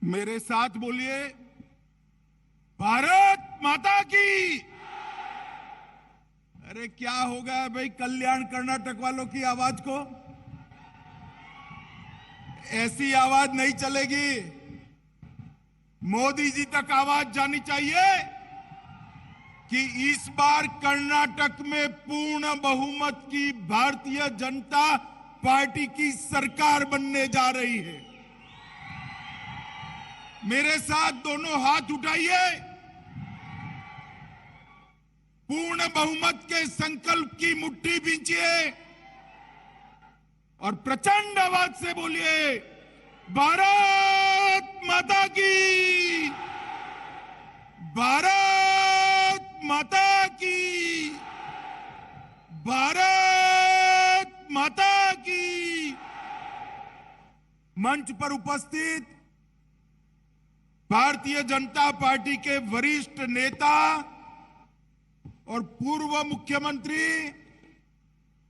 मेरे साथ बोलिए, भारत माता की। अरे क्या हो गया भाई कल्याण कर्नाटक वालों की आवाज को? ऐसी आवाज नहीं चलेगी। मोदी जी तक आवाज जानी चाहिए कि इस बार कर्नाटक में पूर्ण बहुमत की भारतीय जनता पार्टी की सरकार बनने जा रही है। मेरे साथ दोनों हाथ उठाइए, पूर्ण बहुमत के संकल्प की मुट्ठी बींचिए और प्रचंड आवाज से बोलिए, भारत माता की, भारत माता की, भारत माता की। मंच पर उपस्थित भारतीय जनता पार्टी के वरिष्ठ नेता और पूर्व मुख्यमंत्री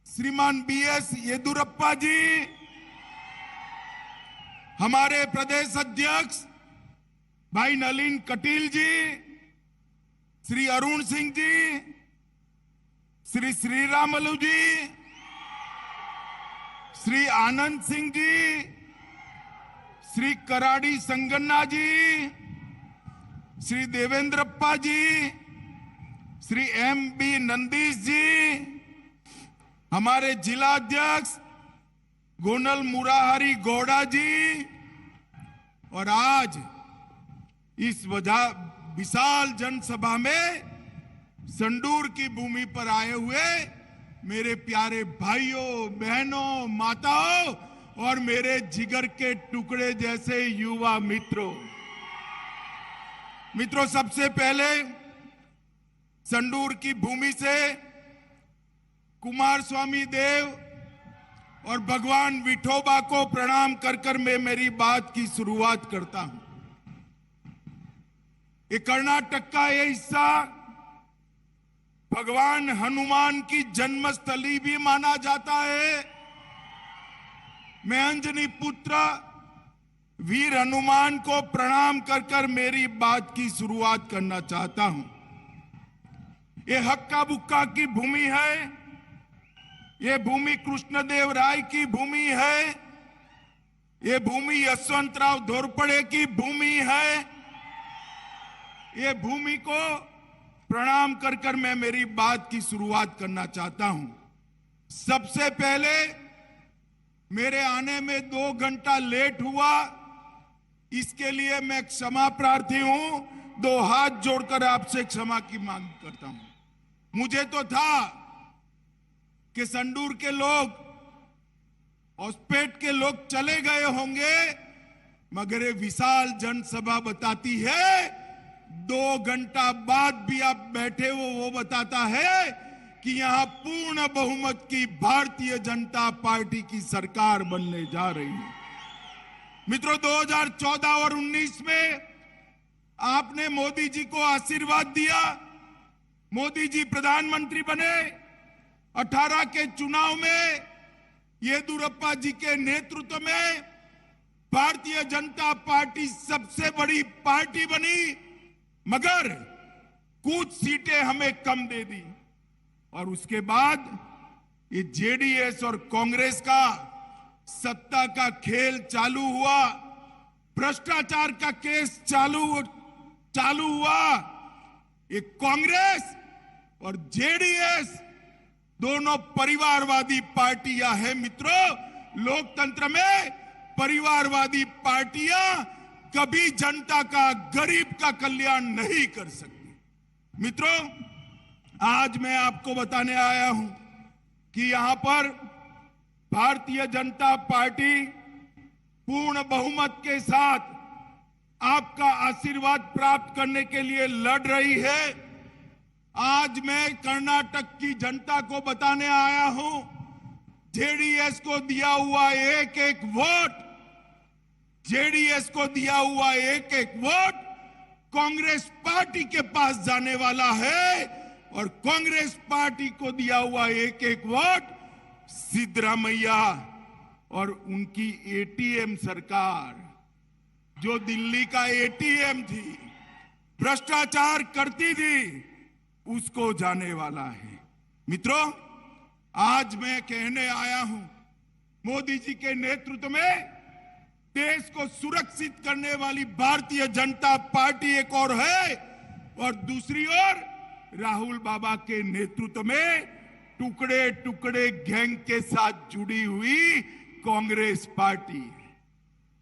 श्रीमान बीएस येदियुरप्पा जी, हमारे प्रदेश अध्यक्ष भाई नलिन कटील जी, श्री अरुण सिंह जी, श्री श्रीरामुलु जी, श्री आनंद सिंह जी, श्री कराड़ी संगन्ना जी, श्री देवेंद्रप्पा जी, श्री एम.बी. नंदीश जी, हमारे जिला अध्यक्ष गोनल मुरारी गौड़ा जी, और आज इस विशाल जनसभा में संडूर की भूमि पर आए हुए मेरे प्यारे भाइयों, बहनों, माताओं और मेरे जिगर के टुकड़े जैसे युवा मित्रों, सबसे पहले संडूर की भूमि से कुमार स्वामी देव और भगवान विठोबा को प्रणाम कर मैं मेरी बात की शुरुआत करता हूं। ये कर्नाटक का ये हिस्सा भगवान हनुमान की जन्मस्थली भी माना जाता है। मैं अंजनी पुत्र वीर हनुमान को प्रणाम कर मेरी बात की शुरुआत करना चाहता हूं। ये हक्का बुक्का की भूमि है, ये भूमि कृष्णदेव राय की भूमि है, ये भूमि यशवंतराव घोरपड़े की भूमि है। ये भूमि को प्रणाम कर मैं मेरी बात की शुरुआत करना चाहता हूं। सबसे पहले मेरे आने में 2 घंटा लेट हुआ, इसके लिए मैं क्षमा प्रार्थी हूं। 2 हाथ जोड़कर आपसे क्षमा की मांग करता हूं। मुझे तो था कि संडूर के लोग, औसपेट के लोग चले गए होंगे, मगर ये विशाल जनसभा बताती है 2 घंटा बाद भी आप बैठे हो, वो बताता है कि यहां पूर्ण बहुमत की भारतीय जनता पार्टी की सरकार बनने जा रही है। मित्रों, 2014 और 19 में आपने मोदी जी को आशीर्वाद दिया, मोदी जी प्रधानमंत्री बने। 18 के चुनाव में येदियुरप्पा जी के नेतृत्व में भारतीय जनता पार्टी सबसे बड़ी पार्टी बनी, मगर कुछ सीटें हमें कम दे दी। और उसके बाद ये जेडीएस और कांग्रेस का सत्ता का खेल चालू हुआ, भ्रष्टाचार का केस चालू हुआ। ये कांग्रेस और जेडीएस दोनों परिवारवादी पार्टियां हैं। मित्रों, लोकतंत्र में परिवारवादी पार्टियां कभी जनता का, गरीब का कल्याण नहीं कर सकती। मित्रों, आज मैं आपको बताने आया हूं कि यहां पर भारतीय जनता पार्टी पूर्ण बहुमत के साथ आपका आशीर्वाद प्राप्त करने के लिए लड़ रही है। आज मैं कर्नाटक की जनता को बताने आया हूं, जेडीएस को दिया हुआ एक वोट, जेडीएस को दिया हुआ एक वोट कांग्रेस पार्टी के पास जाने वाला है, और कांग्रेस पार्टी को दिया हुआ एक वोट सिद्धरामैया और उनकी एटीएम सरकार, जो दिल्ली का एटीएम थी, भ्रष्टाचार करती थी, उसको जाने वाला है। मित्रों, आज मैं कहने आया हूं, मोदी जी के नेतृत्व में देश को सुरक्षित करने वाली भारतीय जनता पार्टी एक और है, और दूसरी ओर राहुल बाबा के नेतृत्व में टुकड़े टुकड़े गैंग के साथ जुड़ी हुई कांग्रेस पार्टी है।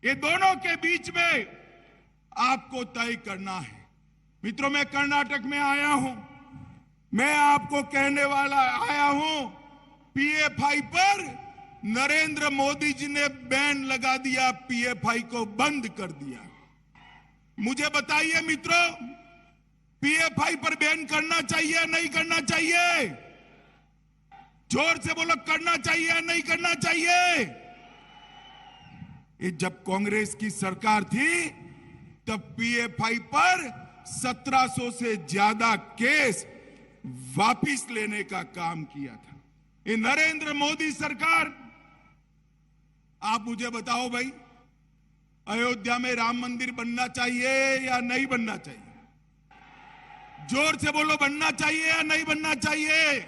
ये दोनों के बीच में आपको तय करना है। मित्रों, मैं कर्नाटक में आया हूं, मैं आपको कहने वाला आया हूं, पीएफआई पर नरेंद्र मोदी जी ने बैन लगा दिया, पीएफआई को बंद कर दिया। मुझे बताइए मित्रों, पीएफआई पर बैन करना चाहिए नहीं करना चाहिए? जोर से बोलो, करना चाहिए नहीं करना चाहिए? ये जब कांग्रेस की सरकार थी तब पीएफआई पर 1700 से ज्यादा केस वापिस लेने का काम किया था। ये नरेंद्र मोदी सरकार, आप मुझे बताओ भाई, अयोध्या में राम मंदिर बनना चाहिए या नहीं बनना चाहिए? जोर से बोलो, बनना चाहिए या नहीं बनना चाहिए?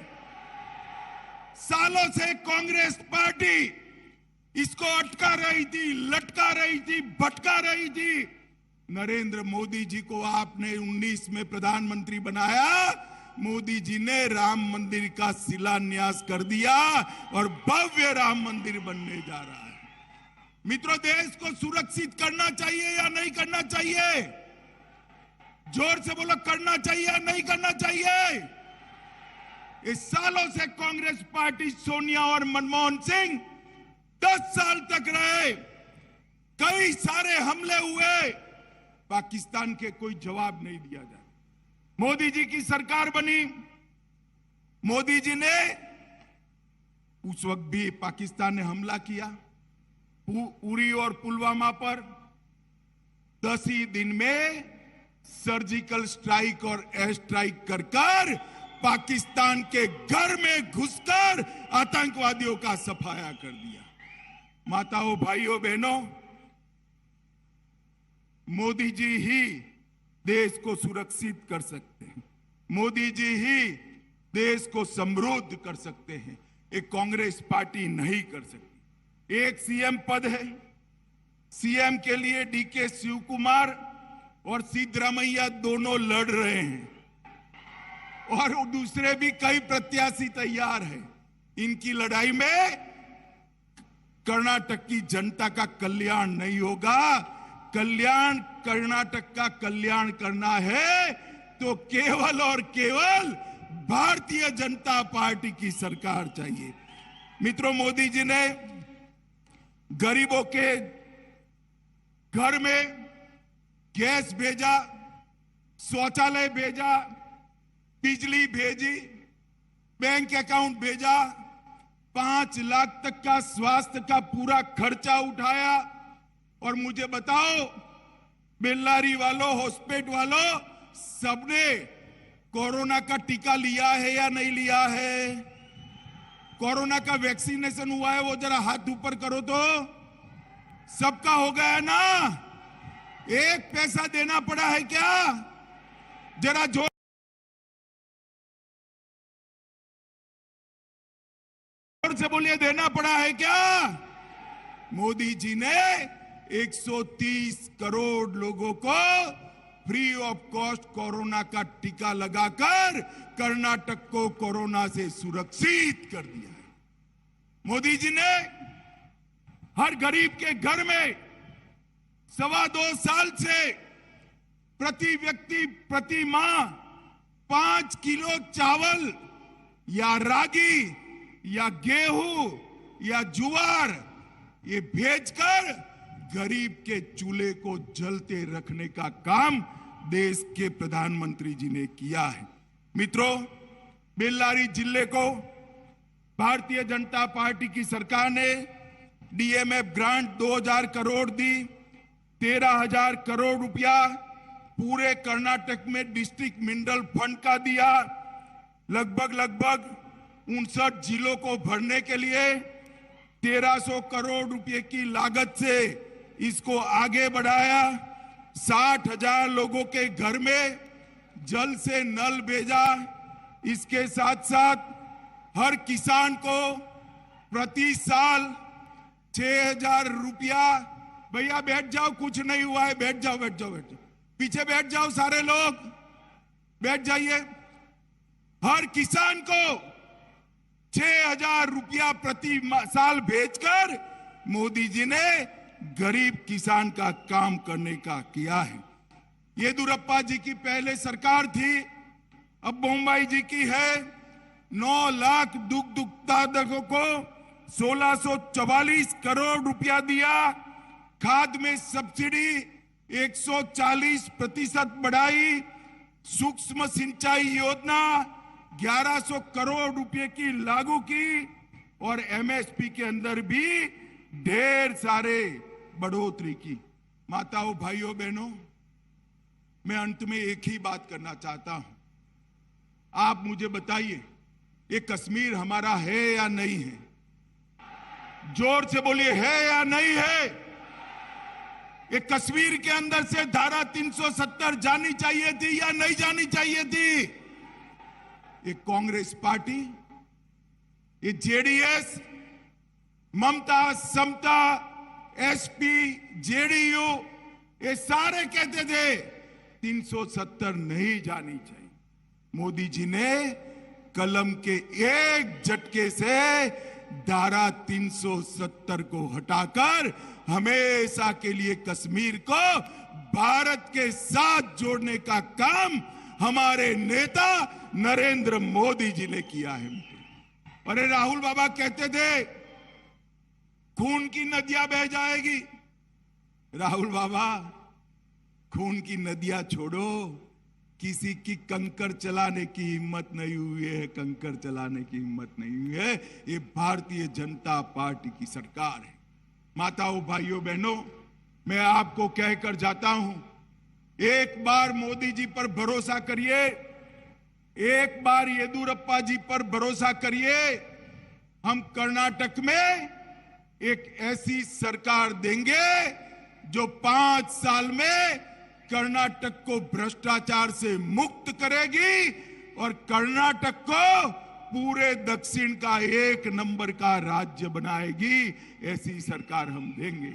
सालों से कांग्रेस पार्टी इसको अटका रही थी, लटका रही थी, भटका रही थी। नरेंद्र मोदी जी को आपने 19 में प्रधानमंत्री बनाया, मोदी जी ने राम मंदिर का शिलान्यास कर दिया और भव्य राम मंदिर बनने जा रहा है। मित्रों, देश को सुरक्षित करना चाहिए या नहीं करना चाहिए? जोर से बोलो, करना चाहिए या नहीं करना चाहिए? इस सालों से कांग्रेस पार्टी, सोनिया और मनमोहन सिंह 10 साल तक रहे, कई सारे हमले हुए, पाकिस्तान के कोई जवाब नहीं दिया जाता। मोदी जी की सरकार बनी, मोदी जी ने उस वक्त भी पाकिस्तान ने हमला किया उरी और पुलवामा पर। 10 ही दिन में सर्जिकल स्ट्राइक और एयर स्ट्राइक कर पाकिस्तान के घर में घुसकर आतंकवादियों का सफाया कर दिया। माताओं, भाइयों, बहनों, मोदी जी ही देश को सुरक्षित कर सकते हैं, मोदी जी ही देश को समृद्ध कर सकते हैं। एक कांग्रेस पार्टी नहीं कर सकती। एक सीएम पद है, सीएम के लिए डीके शिव कुमार और सिद्धरामैया दोनों लड़ रहे हैं, और दूसरे भी कई प्रत्याशी तैयार हैं। इनकी लड़ाई में कर्नाटक की जनता का कल्याण नहीं होगा। कल्याण, कर्नाटक का कल्याण करना है तो केवल और केवल भारतीय जनता पार्टी की सरकार चाहिए। मित्रों, मोदी जी ने गरीबों के घर में गैस भेजा, शौचालय भेजा, बिजली भेजी, बैंक अकाउंट भेजा, 5 लाख तक का स्वास्थ्य का पूरा खर्चा उठाया। और मुझे बताओ, बेल्लारी वालों, हॉस्पिटल वालों, सबने कोरोना का टीका लिया है या नहीं लिया है? कोरोना का वैक्सीनेशन हुआ है? वो जरा हाथ ऊपर करो तो। सबका हो गया है ना? एक पैसा देना पड़ा है क्या? जरा जोर से बोलिए, देना पड़ा है क्या? मोदी जी ने 130 करोड़ लोगों को फ्री ऑफ कॉस्ट कोरोना का टीका लगाकर कर्नाटक को कोरोना से सुरक्षित कर दिया है। मोदी जी ने हर गरीब के घर में 2.25 साल से प्रति व्यक्ति प्रति माह 5 किलो चावल या रागी या गेहूं या ज्वार ये भेजकर गरीब के चूल्हे को जलते रखने का काम देश के प्रधानमंत्री जी ने किया है। मित्रों, बेल्लारी जिले को भारतीय जनता पार्टी की सरकार ने डीएमएफ ग्रांट 2000 करोड़ दी, 13,000 करोड़ रुपया पूरे कर्नाटक में डिस्ट्रिक्ट मिनरल फंड का दिया। लगभग 59 जिलों को भरने के लिए 1300 करोड़ रुपए की लागत से इसको आगे बढ़ाया। 60,000 लोगों के घर में जल से नल भेजा। इसके साथ साथ हर किसान को प्रति साल 6,000 रुपया। भैया बैठ जाओ, कुछ नहीं हुआ है, बैठ जाओ बैठ जाओ बैठ जाओ, पीछे बैठ जाओ, सारे लोग बैठ जाइए। हर किसान को 6,000 रुपया प्रति साल भेजकर मोदी जी ने गरीब किसान का काम करने का किया है। येदियुरप्पा जी की पहले सरकार थी, अब बोम्मई जी की है। 9 लाख दुग्ध उत्पादकों को 1644 करोड़ रुपया दिया। खाद में सब्सिडी 140% बढ़ाई। सूक्ष्म सिंचाई योजना 1100 करोड़ रुपए की लागू की और एमएसपी के अंदर भी ढेर सारे बढ़ोतरी की। माताओं, भाइयों, बहनों, मैं अंत में एक ही बात करना चाहता हूं। आप मुझे बताइए, ये कश्मीर हमारा है या नहीं है? जोर से बोलिए, है या नहीं है? ये कश्मीर के अंदर से धारा 370 जानी चाहिए थी या नहीं जानी चाहिए थी? ये कांग्रेस पार्टी, ये जेडीएस, ममता, समता, एसपी, जेडीयू, ये सारे कहते थे 370 नहीं जानी चाहिए। मोदी जी ने कलम के एक झटके से धारा 370 को हटाकर हमेशा के लिए कश्मीर को भारत के साथ जोड़ने का काम हमारे नेता नरेंद्र मोदी जी ने किया है। अरे राहुल बाबा कहते थे खून की नदियां बह जाएगी। राहुल बाबा, खून की नदियां छोड़ो, किसी की कंकर चलाने की हिम्मत नहीं हुई है, कंकर चलाने की हिम्मत नहीं हुई है। ये भारतीय जनता पार्टी की सरकार है। माताओं, भाइयों, बहनों, मैं आपको कहकर जाता हूं, एक बार मोदी जी पर भरोसा करिए, एक बार येदियुरप्पा जी पर भरोसा करिए। हम कर्नाटक में एक ऐसी सरकार देंगे जो 5 साल में कर्नाटक को भ्रष्टाचार से मुक्त करेगी और कर्नाटक को पूरे दक्षिण का 1 नंबर का राज्य बनाएगी। ऐसी सरकार हम देंगे।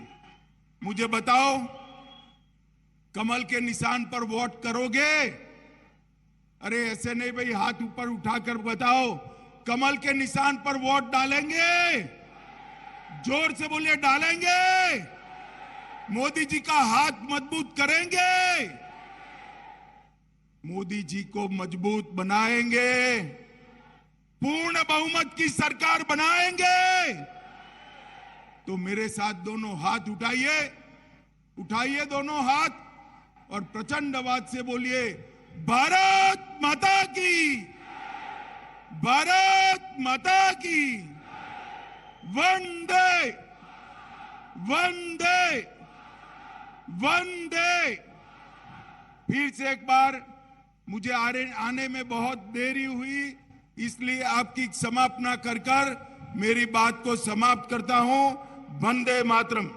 मुझे बताओ, कमल के निशान पर वोट करोगे? अरे ऐसे नहीं भाई, हाथ ऊपर उठाकर बताओ, कमल के निशान पर वोट डालेंगे? जोर से बोलिए, डालेंगे? मोदी जी का हाथ मजबूत करेंगे? मोदी जी को मजबूत बनाएंगे, पूर्ण बहुमत की सरकार बनाएंगे। तो मेरे साथ दोनों हाथ उठाइए, उठाइए दोनों हाथ और प्रचंड आवाज से बोलिए, भारत माता की, भारत माता की, वंदे वंदे वंदे। फिर से एक बार, मुझे आने में बहुत देरी हुई, इसलिए आपकी क्षमा ना कर मेरी बात को समाप्त करता हूं। वंदे मातरम।